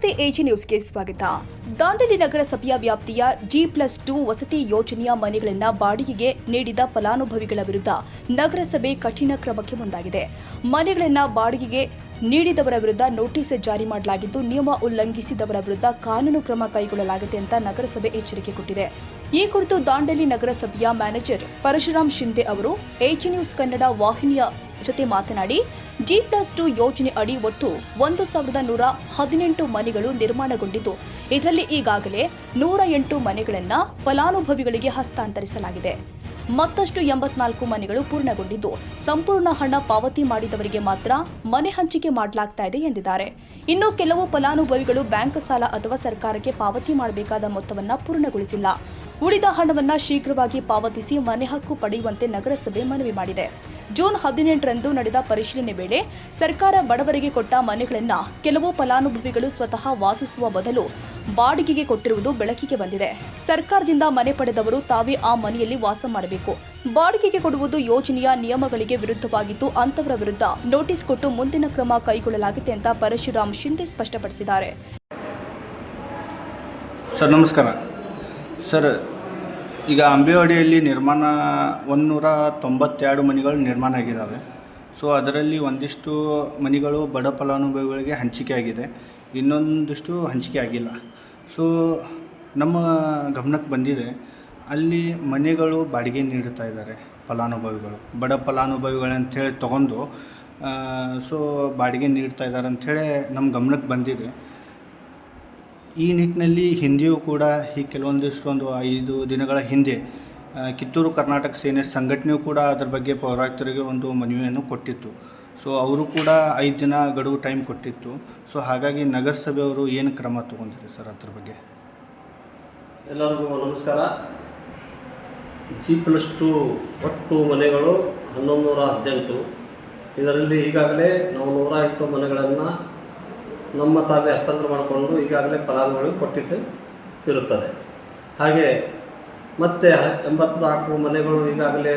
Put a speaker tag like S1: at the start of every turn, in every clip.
S1: ನಮಸ್ತೆ, ಎಜಿ ನ್ಯೂಸ್ಗೆ ಸ್ವಾಗತ. ದಾಂಡೇಲಿ ನಗರಸಭೆಯ ವ್ಯಾಪ್ತಿಯ G+2 ವಸತಿ ಯೋಜನೆಯ ಮನೆಗಳನ್ನು ಬಾಡಿಗೆಗೆ ನೀಡಿದ ಫಲಾನುಭವಿಗಳ ವಿರುದ್ಧ ನಗರಸಭೆ ಕಠಿಣ ಕ್ರಮಕ್ಕೆ ಮುಂದಾಗಿದೆ. ಮನೆಗಳನ್ನು ಬಾಡಿಗೆಗೆ ನೀಡಿದವರ ವಿರುದ್ಧ ನೋಟಿಸ್ ಜಾರಿ ಮಾಡಲಾಗಿದ್ದು, ನಿಯಮ ಉಲ್ಲಂಘಿಸಿದವರ ವಿರುದ್ಧ ಕಾನೂನು ಕ್ರಮ ಕೈಗೊಳ್ಳಲಾಗಿದೆ ಅಂತ ನಗರಸಭೆ ಎಚ್ಚರಿಕೆ ಕೊಟ್ಟಿದೆ. ಈ ಕುರಿತು ದಾಂಡೇಲಿ ನಗರಸಭೆಯ ಮ್ಯಾನೇಜರ್ ಪರಶುರಾಮ್ ಶಿಂದೆ ಅವರು ಎಜಿ ನ್ಯೂಸ್ ಕನ್ನಡ ವಾಹಿನಿಯ ಜೊತೆ ಮಾತನಾಡಿ, G+2 ಯೋಜನೆ ಅಡಿ ಒಟ್ಟು 1118 ಮನೆಗಳು ನಿರ್ಮಾಣಗೊಂಡಿದ್ದು, ಇದರಲ್ಲಿ ಈಗಾಗಲೇ 108 ಮನೆಗಳನ್ನು ಫಲಾನುಭವಿಗಳಿಗೆ ಹಸ್ತಾಂತರಿಸಲಾಗಿದೆ. ಮತ್ತಷ್ಟು 84 ಮನೆಗಳು ಪೂರ್ಣಗೊಂಡಿದ್ದು, ಸಂಪೂರ್ಣ ಹಣ ಪಾವತಿ ಮಾಡಿದವರಿಗೆ ಮಾತ್ರ ಮನೆ ಹಂಚಿಕೆ ಮಾಡಲಾಗ್ತಾ ಇದೆ ಎಂದಿದ್ದಾರೆ. ಇನ್ನು ಕೆಲವು ಫಲಾನುಭವಿಗಳು ಬ್ಯಾಂಕ್ ಸಾಲ ಅಥವಾ ಸರ್ಕಾರಕ್ಕೆ ಪಾವತಿ ಮಾಡಬೇಕಾದ ಮೊತ್ತವನ್ನು ಪೂರ್ಣಗೊಳಿಸಿಲ್ಲ. ಉಳಿದ ಹಣವನ್ನು ಶೀಘ್ರವಾಗಿ ಪಾವತಿಸಿ ಮನೆ ಹಕ್ಕು ಪಡೆಯುವಂತೆ ನಗರಸಭೆ ಮನವಿ ಮಾಡಿದೆ. ಜೂನ್ 18ರಂದು ನಡೆದ ಪರಿಶೀಲನೆ ವೇಳೆ ಸರ್ಕಾರ ಬಡವರಿಗೆ ಕೊಟ್ಟ ಮನೆಗಳನ್ನು ಕೆಲವು ಫಲಾನುಭವಿಗಳು ಸ್ವತಃ ವಾಸಿಸುವ ಬದಲು ಬಾಡಿಗೆಗೆ ಕೊಟ್ಟಿರುವುದು ಬೆಳಕಿಗೆ ಬಂದಿದೆ. ಸರ್ಕಾರದಿಂದ ಮನೆ ಪಡೆದವರು ತಾವೇ ಆ ಮನೆಯಲ್ಲಿ ವಾಸ ಮಾಡಬೇಕು. ಬಾಡಿಗೆಗೆ ಕೊಡುವುದು ಯೋಜನೆಯ ನಿಯಮಗಳಿಗೆ ವಿರುದ್ಧವಾಗಿದ್ದು, ಅಂತವರ ವಿರುದ್ಧ ನೋಟಿಸ್ ಕೊಟ್ಟು ಮುಂದಿನ ಕ್ರಮ ಕೈಗೊಳ್ಳಲಾಗಿದೆ ಅಂತ ಪರಶುರಾಮ್ ಶಿಂದೆ ಸ್ಪಷ್ಟಪಡಿಸಿದ್ದಾರೆ.
S2: ಸರ್ ನಮಸ್ಕಾರ. ಸರ್, ಈಗ ಅಂಬೇವಾಡಿಯಲ್ಲಿ ನಿರ್ಮಾಣ 192 ಮನೆಗಳು ನಿರ್ಮಾಣ ಆಗಿದ್ದಾವೆ. ಸೊ ಅದರಲ್ಲಿ ಒಂದಿಷ್ಟು ಮನೆಗಳು ಬಡ ಫಲಾನುಭವಿಗಳಿಗೆ ಹಂಚಿಕೆ ಆಗಿದೆ, ಇನ್ನೊಂದಿಷ್ಟು ಹಂಚಿಕೆ ಆಗಿಲ್ಲ. ಸೊ ನಮ್ಮ ಗಮನಕ್ಕೆ ಬಂದಿದೆ, ಅಲ್ಲಿ ಮನೆಗಳು ಬಾಡಿಗೆ ನೀಡುತ್ತಾ ಇದ್ದಾರೆ ಫಲಾನುಭವಿಗಳು, ಬಡ ಫಲಾನುಭವಿಗಳಂಥೇಳಿ ತೊಗೊಂಡು ಸೊ ಬಾಡಿಗೆ ನೀಡ್ತಾ ಇದ್ದಾರೆ ಅಂಥೇಳಿ ನಮ್ಮ ಗಮನಕ್ಕೆ ಬಂದಿದೆ. ಈ ನಿಟ್ಟಿನಲ್ಲಿ ಹಿಂದೆಯೂ ಕೂಡ ಈ ಕೆಲವೊಂದಿಷ್ಟು 5 ದಿನಗಳ ಹಿಂದೆ ಕಿತ್ತೂರು ಕರ್ನಾಟಕ ಸೇನೆ ಸಂಘಟನೆಯೂ ಕೂಡ ಅದರ ಬಗ್ಗೆ ಪೌರಾಯುಕ್ತರಿಗೆ ಒಂದು ಮನವಿಯನ್ನು ಕೊಟ್ಟಿತ್ತು. ಸೊ ಅವರು ಕೂಡ 5 ದಿನ ಗಡುವು ಟೈಮ್ ಕೊಟ್ಟಿತ್ತು. ಸೊ ಹಾಗಾಗಿ ನಗರಸಭೆಯವರು ಏನು ಕ್ರಮ ತಗೊಂಡಿರಿ ಸರ್ ಅದ್ರ ಬಗ್ಗೆ?
S3: ಎಲ್ಲರಿಗೂ ನಮಸ್ಕಾರ. G+2 ಒಟ್ಟು ಮನೆಗಳು 1118. ಇದರಲ್ಲಿ ಈಗಾಗಲೇ ನಾವು 108 ಮನೆಗಳನ್ನು ನಮ್ಮ ತಾವೇ ಹಸ್ತಾಂತರ ಮಾಡಿಕೊಂಡು ಈಗಾಗಲೇ ಫಲಾನುಭವಿಗಳು ಕೊಟ್ಟಿದ್ದು ಇರುತ್ತದೆ. ಹಾಗೆ ಮತ್ತೆ 84 ಮನೆಗಳು ಈಗಾಗಲೇ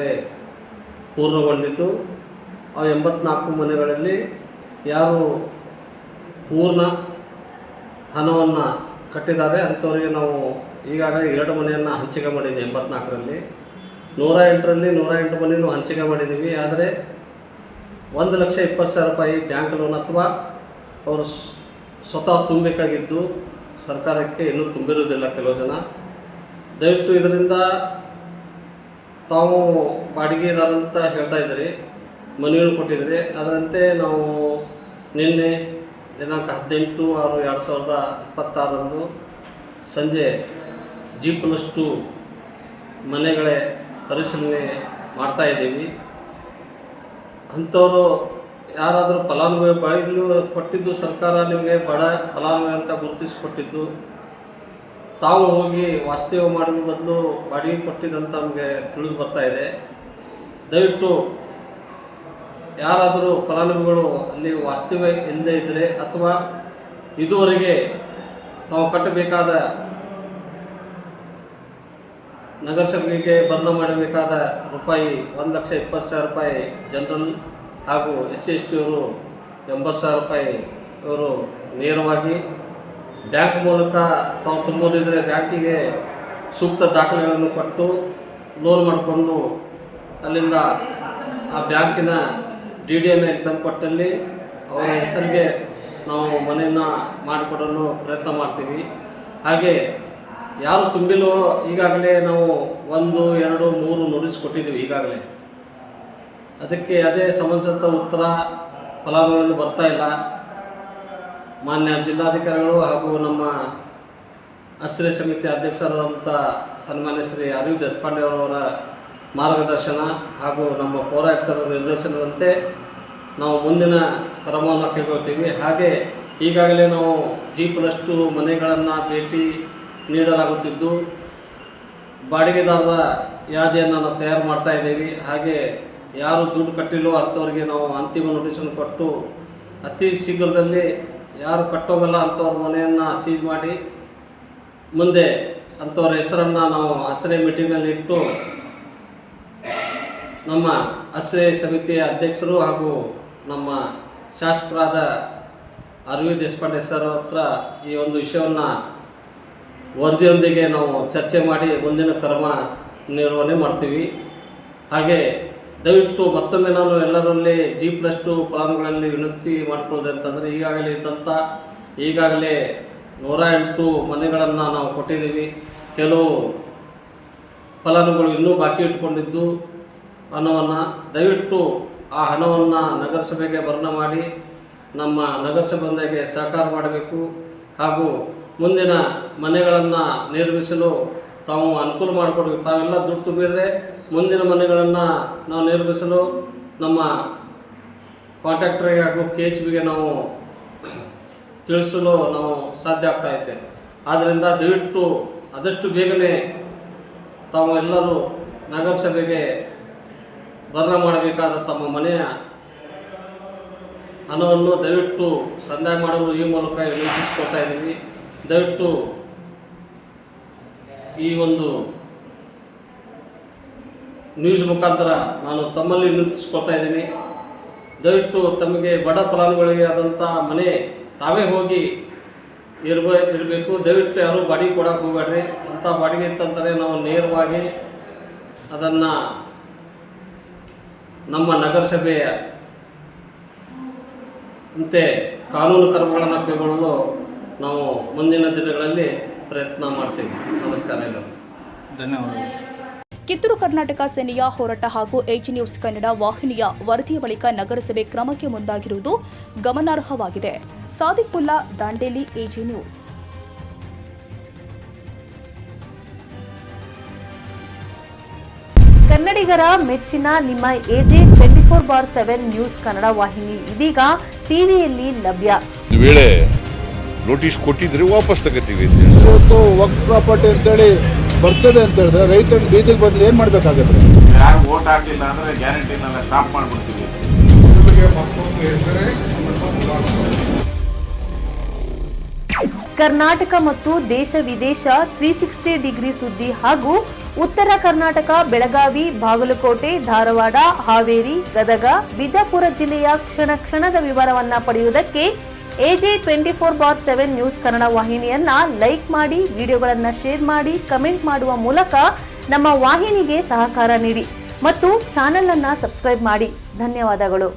S3: ಪೂರ್ಣಗೊಂಡಿದ್ದು, ಆ 84 ಮನೆಗಳಲ್ಲಿ ಯಾರು ಪೂರ್ಣ ಹಣವನ್ನು ಕಟ್ಟಿದ್ದಾರೆ ಅಂಥವರಿಗೆ ನಾವು ಈಗಾಗಲೇ 2 ಮನೆಯನ್ನು ಹಂಚಿಕೆ ಮಾಡಿದ್ದೀವಿ. 84ರಲ್ಲಿ 108ರಲ್ಲಿ 108 ಮನೆಯೂ ಹಂಚಿಕೆ ಮಾಡಿದ್ದೀವಿ. ಆದರೆ 1,20,000 ರೂಪಾಯಿ ಬ್ಯಾಂಕ್ ಲೋನ್ ಅಥವಾ ಅವರು ಸ್ವತಃ ತುಂಬಬೇಕಾಗಿದ್ದು ಸರ್ಕಾರಕ್ಕೆ ಇನ್ನೂ ತುಂಬಿರುವುದಿಲ್ಲ ಕೆಲವು ಜನ. ದಯವಿಟ್ಟು ಇದರಿಂದ ತಾವು ಬಾಡಿಗೆದಾರಂತ ಹೇಳ್ತಾ ಇದ್ದೀರಿ, ಮನೆಯನ್ನು ಕೊಟ್ಟಿದ್ದೀರಿ. ಅದರಂತೆ ನಾವು ನಿನ್ನೆ ದಿನಾಂಕ 18/6/2026ರಂದು ಸಂಜೆ G+2 ಮನೆಗಳ ಪರಿಶೀಲನೆ ಮಾಡ್ತಾಯಿದ್ದೀವಿ. ಅಂಥವರು ಯಾರಾದರೂ ಫಲಾನುಭವಿ ಬಾಗಿಲು ಕೊಟ್ಟಿದ್ದು ಸರ್ಕಾರ ನಿಮಗೆ ಬಡ ಫಲಾನುಭವಿ ಅಂತ ಗುರುತಿಸಿಕೊಟ್ಟಿದ್ದು, ತಾವು ಹೋಗಿ ವಾಸ್ತವ್ಯ ಮಾಡುವ ಬದಲು ಬಾಡಿಗೆ ಕೊಟ್ಟಿದ್ದಂತ ನಮಗೆ ತಿಳಿದು ಬರ್ತಾ ಇದೆ. ದಯವಿಟ್ಟು ಯಾರಾದರೂ ಫಲಾನುಭವಿಗಳು ಅಲ್ಲಿ ವಾಸ್ತವ್ಯ ಇಲ್ಲದೇ ಇದ್ದರೆ ಅಥವಾ ಇದುವರೆಗೆ ತಾವು ಕಟ್ಟಬೇಕಾದ ನಗರಸಭೆಗೆ ಭರ್ನ ಮಾಡಬೇಕಾದ ರೂಪಾಯಿ 1,20,000 ರೂಪಾಯಿ ಜನರಲ್ ಹಾಗೂ SC/ST ಅವರು 80,000 ರೂಪಾಯಿ ಇವರು ನೇರವಾಗಿ ಬ್ಯಾಂಕ್ ಮೂಲಕ ತಾವು ತುಂಬೋದಿದ್ದರೆ ಬ್ಯಾಂಕಿಗೆ ಸೂಕ್ತ ದಾಖಲೆಗಳನ್ನು ಕೊಟ್ಟು ಲೋನ್ ಮಾಡಿಕೊಂಡು ಅಲ್ಲಿಂದ ಆ ಬ್ಯಾಂಕಿನ DDಯನ್ನು ಇಲ್ಲಿ ತಂದು ಕೊಟ್ಟಲ್ಲಿ ಅವರ ಹೆಸರಿಗೆ ನಾವು ಮನೆಯನ್ನು ಮಾಡಿಕೊಡಲು ಪ್ರಯತ್ನ ಮಾಡ್ತೀವಿ. ಹಾಗೆ ಯಾರು ತುಂಬಿಲ್ಲೋ ಈಗಾಗಲೇ ನಾವು 1, 2, 3 ನೋಟಿಸ್ ಕೊಟ್ಟಿದ್ದೀವಿ ಈಗಾಗಲೇ. ಅದಕ್ಕೆ ಅದೇ ಸಂಬಂಧಿಸಿದ ಉತ್ತರ ಫಲಾನುಭವಿಗಳಿಂದ ಬರ್ತಾ ಇಲ್ಲ. ಮಾನ್ಯ ಜಿಲ್ಲಾಧಿಕಾರಿಗಳು ಹಾಗೂ ನಮ್ಮ ಆಶ್ರಯ ಸಮಿತಿ ಅಧ್ಯಕ್ಷರಾದಂಥ ಸನ್ಮಾನ್ಯ ಶ್ರೀ ಅರವಿಂದ್ ದೇಶಪಾಂಡೆ ಅವರ ಮಾರ್ಗದರ್ಶನ ಹಾಗೂ ನಮ್ಮ ಪೌರಾಯುಕ್ತರ ನಿರ್ದೇಶನದಂತೆ ನಾವು ಮುಂದಿನ ಕ್ರಮವನ್ನು ಕೈಗೊಳ್ತೀವಿ. ಹಾಗೆ ಈಗಾಗಲೇ ನಾವು G+2 ಮನೆಗಳನ್ನು ಭೇಟಿ ನೀಡಲಾಗುತ್ತಿದ್ದು, ಬಾಡಿಗೆದಾರರ ಯಾದಿಯನ್ನು ನಾವು ತಯಾರು ಮಾಡ್ತಾ ಇದ್ದೀವಿ. ಹಾಗೆ ಯಾರು ದುಡ್ಡು ಕಟ್ಟಿಲ್ಲೋ ಅಂಥವ್ರಿಗೆ ನಾವು ಅಂತಿಮ ನೋಟಿಸನ್ನು ಕೊಟ್ಟು ಅತಿ ಶೀಘ್ರದಲ್ಲಿ ಯಾರು ಕಟ್ಟೋಗಲ್ಲ ಅಂಥವ್ರ ಮನೆಯನ್ನು ಸೀಜ್ ಮಾಡಿ ಮುಂದೆ ಅಂಥವ್ರ ಹೆಸರನ್ನು ನಾವು ಆಶ್ರಯ ಮೀಟಿಂಗ್ನಲ್ಲಿ ಇಟ್ಟು ನಮ್ಮ ಆಶ್ರಯ ಸಮಿತಿಯ ಅಧ್ಯಕ್ಷರು ಹಾಗೂ ನಮ್ಮ ಶಾಸಕರಾದ ಆರ್.ವಿ. ದೇಶಪಾಂಡೆ ಸರ್ ಹತ್ರ ಈ ಒಂದು ವಿಷಯವನ್ನು ವರದಿಯೊಂದಿಗೆ ನಾವು ಚರ್ಚೆ ಮಾಡಿ ಮುಂದಿನ ಕ್ರಮ ನಿರ್ವಹಣೆ ಮಾಡ್ತೀವಿ. ಹಾಗೆ ದಯವಿಟ್ಟು ಮತ್ತೊಮ್ಮೆ ನಾನು ಎಲ್ಲರಲ್ಲಿ G+2 ಫಲಾನುಭವಿಗಳಲ್ಲಿ ವಿನಂತಿ ಮಾಡಿಕೊಳ್ಳೋದಂತಂದರೆ ಈಗಾಗಲೇ 108 ಮನೆಗಳನ್ನು ನಾವು ಕೊಟ್ಟಿದ್ದೀವಿ. ಕೆಲವು ಫಲಾನುಭವಿಗಳು ಇನ್ನೂ ಬಾಕಿ ಇಟ್ಕೊಂಡಿದ್ದು ಹಣವನ್ನು ದಯವಿಟ್ಟು ಆ ಹಣವನ್ನು ನಗರಸಭೆಗೆ ಭರ್ನ ಮಾಡಿ ನಮ್ಮ ನಗರಸಭೆಗೆ ಸಹಕಾರ ಮಾಡಬೇಕು. ಹಾಗೂ ಮುಂದಿನ ಮನೆಗಳನ್ನು ನಿರ್ಮಿಸಲು ತಾವು ಅನುಕೂಲ ಮಾಡಿಕೊಡ್ಬೇಕು. ತಾವೆಲ್ಲ ದುಡ್ಡು ತುಂಬಿದರೆ ಮುಂದಿನ ಮನೆಗಳನ್ನು ನಾವು ನಿರ್ಮಿಸಲು ನಮ್ಮ ಕಾಂಟ್ರಾಕ್ಟರ್ಗೆ ಹಾಗೂ KHBಗೆ ನಾವು ತಿಳಿಸಲು ನಾವು ಸಾಧ್ಯ ಆಗ್ತಾಯಿದೆ. ಆದ್ದರಿಂದ ದಯವಿಟ್ಟು ಆದಷ್ಟು ಬೇಗನೆ ತಾವು ಎಲ್ಲರೂ ನಗರಸಭೆಗೆ ಭರ್ನ ಮಾಡಬೇಕಾದ ತಮ್ಮ ಮನೆಯ ಹಣವನ್ನು ದಯವಿಟ್ಟು ಸಂದಾಯ ಮಾಡಲು ಈ ಮೂಲಕ ವಿನಂತಿಸಿಕೊಳ್ತಾ ಇದ್ದೀವಿ. ದಯವಿಟ್ಟು ಈ ಒಂದು ನ್ಯೂಸ್ ಮುಖಾಂತರ ನಾನು ತಮ್ಮಲ್ಲಿ ವಿನಂತಿಸ್ಕೊಳ್ತಾ ಇದ್ದೀನಿ. ದಯವಿಟ್ಟು ತಮಗೆ ಬಡ ಫಲಾನುಭವಿಗಳಿಗೆ ಆದಂಥ ಮನೆ ತಾವೇ ಹೋಗಿ ಇರಬೇಕು. ದಯವಿಟ್ಟು ಯಾರೂ ಬಾಡಿಗೆ ಕೊಡೋಕೆ ಹೋಗಬೇಡ್ರಿ. ಅಂಥ ಬಾಡಿಗೆ ಇತ್ತಂದರೆ ನಾವು ನೇರವಾಗಿ ಅದನ್ನು ನಮ್ಮ ನಗರಸಭೆಯ ಅಂತೆ ಕಾನೂನು ಕ್ರಮಗಳನ್ನು ಕೈಗೊಳ್ಳಲು ನಾವು ಮುಂದಿನ ದಿನಗಳಲ್ಲಿ ಪ್ರಯತ್ನ ಮಾಡ್ತೀವಿ. ನಮಸ್ಕಾರ ಎಲ್ಲರೂ.
S2: ಧನ್ಯವಾದಗಳು.
S1: ಕಿತ್ತೂರು ಕರ್ನಾಟಕ ಸೇನೆಯ ಹೋರಾಟ ಹಾಗೂ AG ನ್ಯೂಸ್ ಕನ್ನಡ ವಾಹಿನಿಯ ವರದಿಯ ಬಳಿಕ ನಗರಸಭೆ ಕ್ರಮಕ್ಕೆ ಮುಂದಾಗಿರುವುದು ಗಮನಾರ್ಹವಾಗಿದೆ. Sadiq Mulla, Dandeli, AG news.
S4: ಕನ್ನಡಿಗರ ಮೆಚ್ಚಿನ ನಿಮ್ಮ AG 24/7 ನ್ಯೂಸ್ ಕನ್ನಡ ವಾಹಿನಿ ಇದೀಗ ಟಿವಿಯಲ್ಲಿ ಲಭ್ಯ.
S5: ವೇಳೆ ನೋಟಿಸ್ ಕೊಟ್ಟಿದ್ರೆ ವಾಪಸ್ ತಗೋತೀವಿ.
S6: ಇವತ್ತು ವಕ್ಫ್ ಪ್ರಾಪರ್ಟಿ ಅಂತೇಳಿ ಬರ್ತದೆ ಅಂತ ಹೇಳಿದ್ರೆ ರೈತರ ಬೀದಿಗೆ ಬದಲು ಏನ್ ಮಾಡ್ಬೇಕಾಗತ್ತೆ?
S5: ಯಾರು ವೋಟ್ ಹಾಕಲಿಲ್ಲ ಅಂದ್ರೆ ಗ್ಯಾರಂಟಿನೆಲ್ಲ ಸ್ಟಾಪ್ ಮಾಡ್ಬಿಡ್ತೀವಿ.
S4: ಕರ್ನಾಟಕ ಮತ್ತು ದೇಶ ವಿದೇಶ 360 ಡಿಗ್ರಿ ಸುದ್ದಿ ಹಾಗೂ ಉತ್ತರ ಕರ್ನಾಟಕ, ಬೆಳಗಾವಿ, ಬಾಗಲಕೋಟೆ, ಧಾರವಾಡ, ಹಾವೇರಿ, ಗದಗ, ಬಿಜಾಪುರ ಜಿಲ್ಲೆಯ ಕ್ಷಣ ಕ್ಷಣದ ವಿವರವನ್ನ ಪಡೆಯುವುದಕ್ಕೆ AG 24/7 ನ್ಯೂಸ್ ಕನ್ನಡ ವಾಹಿನಿಯನ್ನ ಲೈಕ್ ಮಾಡಿ, ವಿಡಿಯೋಗಳನ್ನ ಶೇರ್ ಮಾಡಿ, ಕಮೆಂಟ್ ಮಾಡುವ ಮೂಲಕ ನಮ್ಮ ವಾಹಿನಿಗೆ ಸಹಕಾರ ನೀಡಿ ಮತ್ತು ಚಾನೆಲ್ ಅನ್ನ ಸಬ್ಸ್ಕ್ರೈಬ್ ಮಾಡಿ. ಧನ್ಯವಾದಗಳು.